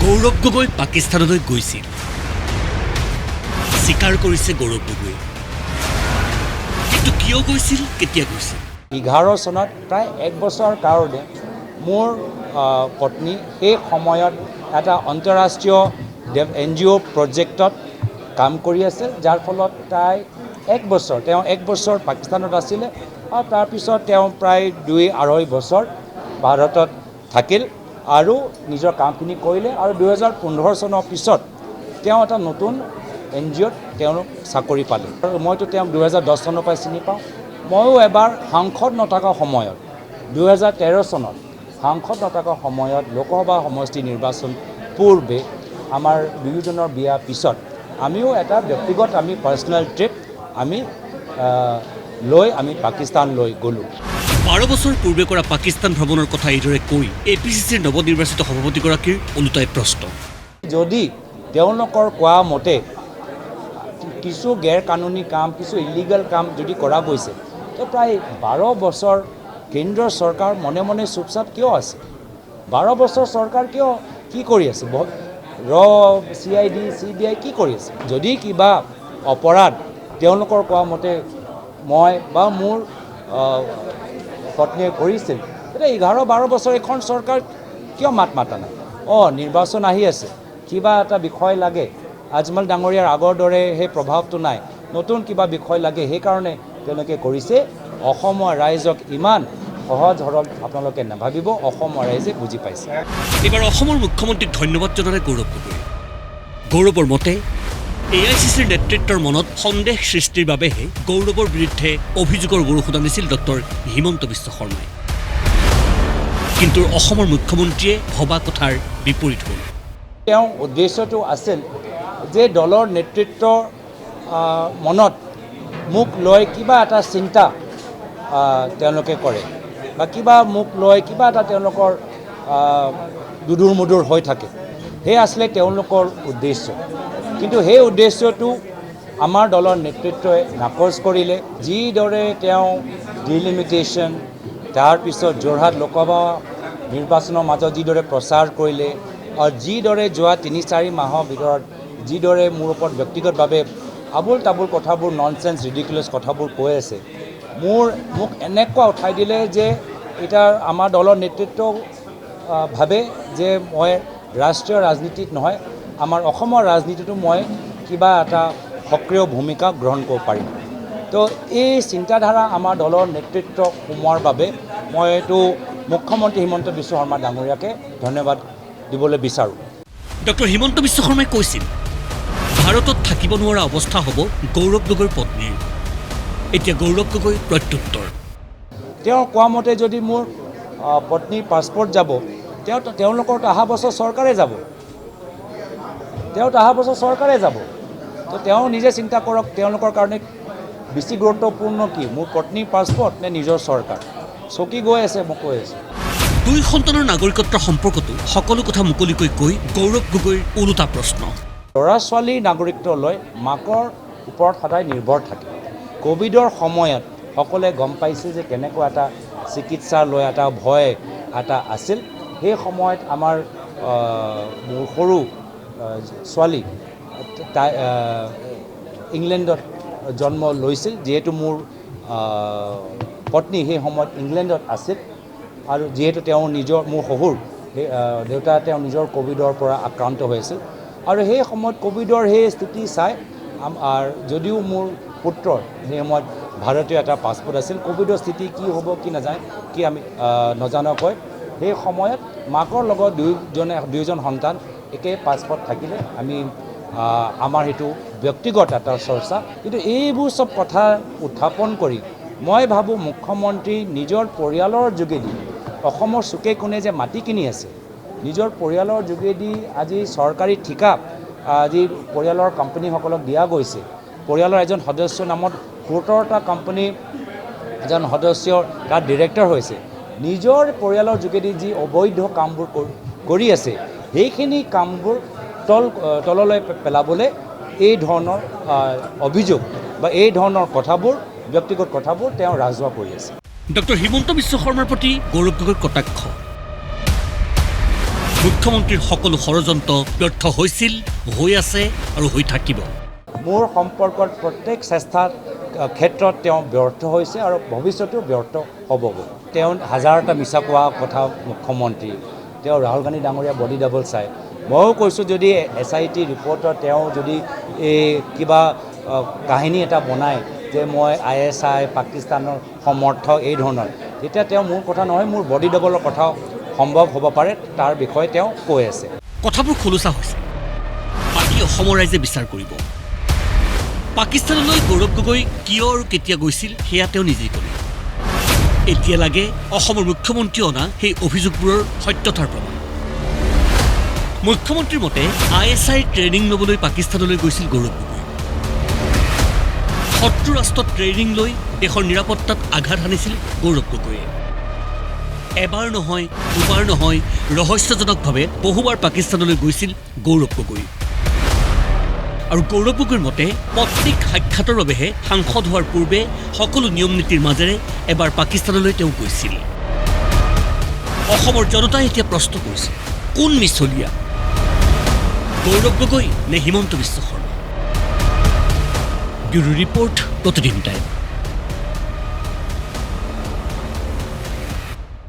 গৌৰৱ গগৈ পাকিস্তানলৈ গৈছিল স্বীকাৰ কৰিছে গৌৰৱ গগৈ কিন্তু কিয় গৈছিল কেতিয়া গৈছিল 11 চনত প্ৰায় 1 বছৰ কাৰণে মোৰ পত্নী সেই সময়ত এটা আন্তঃৰাষ্ট্ৰীয় NGO প্ৰজেক্টত কাম কৰি আছিল যাৰ ফলত তাই 1 বছৰ তেওঁ 1 বছৰ পাকিস্তানত আছিল আৰু তাৰ পিছত তেওঁ প্ৰায় 2-2.5 বছৰ ভাৰতত থাকিল আৰু নিজৰ কামখিনি কৰিলে আৰু 2015 চনৰ পিছত তেওঁ এটা নতুন NGOত তেওঁ চাকৰি পালে আৰু মইতো তেওঁ 2010 চনৰ পৰা চিনি পাওঁ ময়ো এবাৰ সাংসদ নথকা সময়ত 2013 চনত সাংসদ নথকা সময়ত লোকসভা সমষ্টি নিৰ্বাচন পূৰ্বে আমাৰ দুয়োজনৰ বিয়া পিছত আমিও এটা ব্যক্তিগত আমি পাৰ্সোনাল ট্ৰিপ আমি পাকিস্তানলৈ গ'লোঁ 12 বছৰ পূৰ্বে কৰা পাকিস্তান ভ্ৰমণৰ কথা এইদৰে কৈ APCCৰ নৱনিৰ্বাচিত সভাপতিগৰাকীৰ ওলোটাই প্ৰশ্ন যদি তেওঁলোকৰ কোৱা মতে কিছু গেৰ কানুনী কাম কিছু ইলিগেল কাম যদি কৰা গৈছে তো প্ৰায় 12 বছৰ কেন্দ্ৰৰ চৰকাৰ মনে মনে চুপচাপ কিয় আছে 12 বছৰ চৰকাৰ কিয় কি কৰি আছে CID CBI কি কৰি আছে যদি কিবা অপৰাধ তেওঁলোকৰ কোৱা মতে মই বা মোৰ পত্নীয়ে কৰিছিল তেতিয়া 11-12 বছৰ এখন চৰকাৰ কিয় মাতা নাই নিৰ্বাচন আহি আছে কিবা এটা বিষয় লাগে আজমল ডাঙৰীয়াৰ আগৰ দৰে সেই প্ৰভাৱটো নাই নতুন কিবা বিষয় লাগে সেইকাৰণে তেওঁলোকে কৰিছে অসমৰ ৰাইজক ইমান সহজ সৰল আপোনালোকে নাভাবিব অসমৰ ৰাইজে বুজি পাইছে এবাৰ অসমৰ মুখ্যমন্ত্ৰীক ধন্যবাদ জনালে গৌৰৱ গগৈ গৌৰৱৰ মতে AICCৰ নেতৃত্বৰ মনত সন্দেহ সৃষ্টিৰ বাবেহে গৌৰৱৰ বিৰুদ্ধে অভিযোগৰ বৰষুণ আনিছিল ডক্টৰ হিমন্ত বিশ্ব শৰ্মাই কিন্তু অসমৰ মুখ্যমন্ত্ৰীয়ে ভবা কথাৰ বিপৰীত হ'ল তেওঁ উদ্দেশ্যটো আছিল যে দলৰ নেতৃত্বৰ মনত মোক লৈ কিবা এটা চিন্তা তেওঁলোকে কৰে বা কিবা মোক লৈ কিবা এটা তেওঁলোকৰ দুদুৰ মুদুৰ হৈ থাকে সেই আছিলে তেওঁলোকৰ উদ্দেশ্য কিন্তু সেই উদ্দেশ্যটো আমাৰ দলৰ নেতৃত্বই নাকচ কৰিলে যিদৰে তেওঁ ডিলিমিটেশ্যন তাৰপিছত যোৰহাট লোকসভা নিৰ্বাচনৰ মাজত যিদৰে প্ৰচাৰ কৰিলে আৰু যিদৰে যোৱা 3-4 মাহৰ ভিতৰত যিদৰে মোৰ ওপৰত ব্যক্তিগতভাৱে আবুল তাবুল কথাবোৰ ননচেন্স ৰিডিকুলাছ কথাবোৰ কৈ আছে মোক এনেকুৱা উঠাই দিলে যে এতিয়া আমাৰ দলৰ নেতৃত্ব ভাবে যে মই ৰাষ্ট্ৰীয় ৰাজনীতিত নহয় আমাৰ অসমৰ ৰাজনীতিটো মই কিবা এটা সক্ৰিয় ভূমিকা গ্ৰহণ কৰিব পাৰিম তো এই চিন্তাধাৰা আমাৰ দলৰ নেতৃত্ব সোমোৱাৰ বাবে মই এইটো মুখ্যমন্ত্ৰী হিমন্ত বিশ্ব শৰ্মা ডাঙৰীয়াকে ধন্যবাদ দিবলৈ বিচাৰোঁ ডক্টৰ হিমন্ত বিশ্ব শৰ্মাই কৈছিল ভাৰতত থাকিব নোৱাৰা অৱস্থা হ'ব গৌৰৱ গগৈৰ পত্নীৰ এতিয়া গৌৰৱ গগৈ প্ৰত্যুত্তৰ তেওঁ কোৱা মতে যদি মোৰ পত্নীৰ পাছপৰ্ট যাব তেওঁলোকৰ অহা বছৰ চৰকাৰে যাব তো তেওঁ নিজে চিন্তা কৰক তেওঁলোকৰ কাৰণে বেছি গুৰুত্বপূৰ্ণ কি মোৰ পত্নীৰ পাছপৰ্ট নে নিজৰ চৰকাৰ চকী গৈ আছে মই কৈ আছোঁ দুই সন্তানৰ নাগৰিকত্বৰ সম্পৰ্কতো সকলো কথা মুকলিকৈ কৈ গৌৰৱ গগৈৰ ওলোটা প্ৰশ্ন ল'ৰা ছোৱালীৰ নাগৰিকত্ব লৈ মাকৰ ওপৰত সদায় নিৰ্ভৰ থাকে কোভিডৰ সময়ত সকলোৱে গম পাইছে যে কেনেকুৱা এটা চিকিৎসা লৈ এটা ভয় এটা আছিল সেই সময়ত আমাৰ মোৰ সৰু ছোৱালী তাই ইংলেণ্ডত জন্ম লৈছিল যিহেতু মোৰ পত্নী সেই সময়ত ইংলেণ্ডত আছিল আৰু যিহেতু তেওঁ মোৰ শহুৰ দেউতা তেওঁ নিজৰ কোভিডৰ পৰা আক্ৰান্ত হৈছিল আৰু সেই সময়ত কোভিডৰ সেই স্থিতি চাই যদিও মোৰ পুত্ৰৰ সেই সময়ত ভাৰতীয় এটা পাছপৰ্ট আছিল কোভিডৰ স্থিতি কি হ'ব কি নাজানে কি আমি নজনাকৈ সেই সময়ত মাকৰ লগত দুয়োজন সন্তান একে পাছপৰ্ট থাকিলে আমি আমাৰ সেইটো ব্যক্তিগত এটা চৰ্চা কিন্তু এইবোৰ চব কথা উত্থাপন কৰি মই ভাবোঁ মুখ্যমন্ত্ৰী নিজৰ পৰিয়ালৰ যোগেদি অসমৰ চুকে কোণে যে মাটি কিনি আছে নিজৰ পৰিয়ালৰ যোগেদি আজি চৰকাৰী ঠিকা আজি পৰিয়ালৰ কোম্পানীসকলক দিয়া গৈছে পৰিয়ালৰ এজন সদস্যৰ নামত 17টা কোম্পানী এজন সদস্য তাৰ ডিৰেক্টৰ হৈছে নিজৰ পৰিয়ালৰ যোগেদি যি অবৈধ কামবোৰ কৰি আছে সেইখিনি কামবোৰ তললৈ পেলাবলৈ এই ধৰণৰ অভিযোগ বা এই ধৰণৰ কথাবোৰ ব্যক্তিগত কথাবোৰ তেওঁ ৰাজহুৱা কৰি আছে ডক্টৰ হিমন্ত বিশ্ব শৰ্মাৰ প্ৰতি গৌৰৱ গগৈৰ কটাক্ষ মুখ্যমন্ত্ৰীৰ সকলো ষড়যন্ত্ৰ ব্যৰ্থ হৈছিল, হৈ আছে আৰু হৈ থাকিব। মোৰ সম্পৰ্কত প্ৰত্যেক চেষ্টাৰ ক্ষেত্ৰত তেওঁ ব্যৰ্থ হৈছে আৰু ভৱিষ্যতেও ব্যৰ্থ হ'বগৈ। তেওঁ হাজাৰটা মিছা কোৱা কথা মুখ্যমন্ত্ৰী, তেওঁ ৰাহুল গান্ধী ডাঙৰীয়া বডি ডাবল চাই। ময়ো কৈছোঁ যদি SIT ৰিপৰ্টত তেওঁ যদি এই কিবা কাহিনী এটা বনায় যে মই ISI পাকিস্তানৰ সমৰ্থক এই ধৰণৰ, তেতিয়া তেওঁ মোৰ কথা নহয়, মোৰ বডি ডাবলৰ কথাও সম্ভৱ হ'ব পাৰে, তাৰ বিষয়ে তেওঁ কৈ আছে। কথাবোৰ খোলোচা হৈছে, বাকী অসমৰ ৰাইজে বিচাৰ কৰিব। পাকিস্তানলৈ গৌৰৱ গগৈ কিয় আৰু কেতিয়া গৈছিল সেয়া তেওঁ নিজেই ক'লে। এতিয়া লাগে অসমৰ মুখ্যমন্ত্ৰী অনা সেই অভিযোগবোৰৰ সত্যতাৰ প্ৰমাণ। মুখ্যমন্ত্ৰীৰ মতে ISI ট্ৰেইনিং ল'বলৈ পাকিস্তানলৈ গৈছিল গৌৰৱ গগৈ। শত্ৰু ৰাষ্ট্ৰত ট্ৰেইনিং লৈ দেশৰ নিৰাপত্তাত আঘাত সানিছিল গৌৰৱ গগৈয়ে। এবাৰ নহয়, দুবাৰ নহয়, ৰহস্যজনকভাৱে বহুবাৰ পাকিস্তানলৈ গৈছিল গৌৰৱ গগৈ। আৰু গৌৰৱ গগৈৰ মতে পত্নীক সাক্ষাতৰ বাবেহে সাংসদ হোৱাৰ পূৰ্বে সকলো নিয়ম নীতিৰ মাজেৰে এবাৰ পাকিস্তানলৈ তেওঁ গৈছিল। অসমৰ জনতাই এতিয়া প্ৰশ্ন কৰিছে, কোন মিছলীয়া, গৌৰৱ গগৈ নে হিমন্ত বিশ্ব শৰ্মা? ব্যুৰো ৰিপৰ্ট, প্ৰতিদিন টাইম।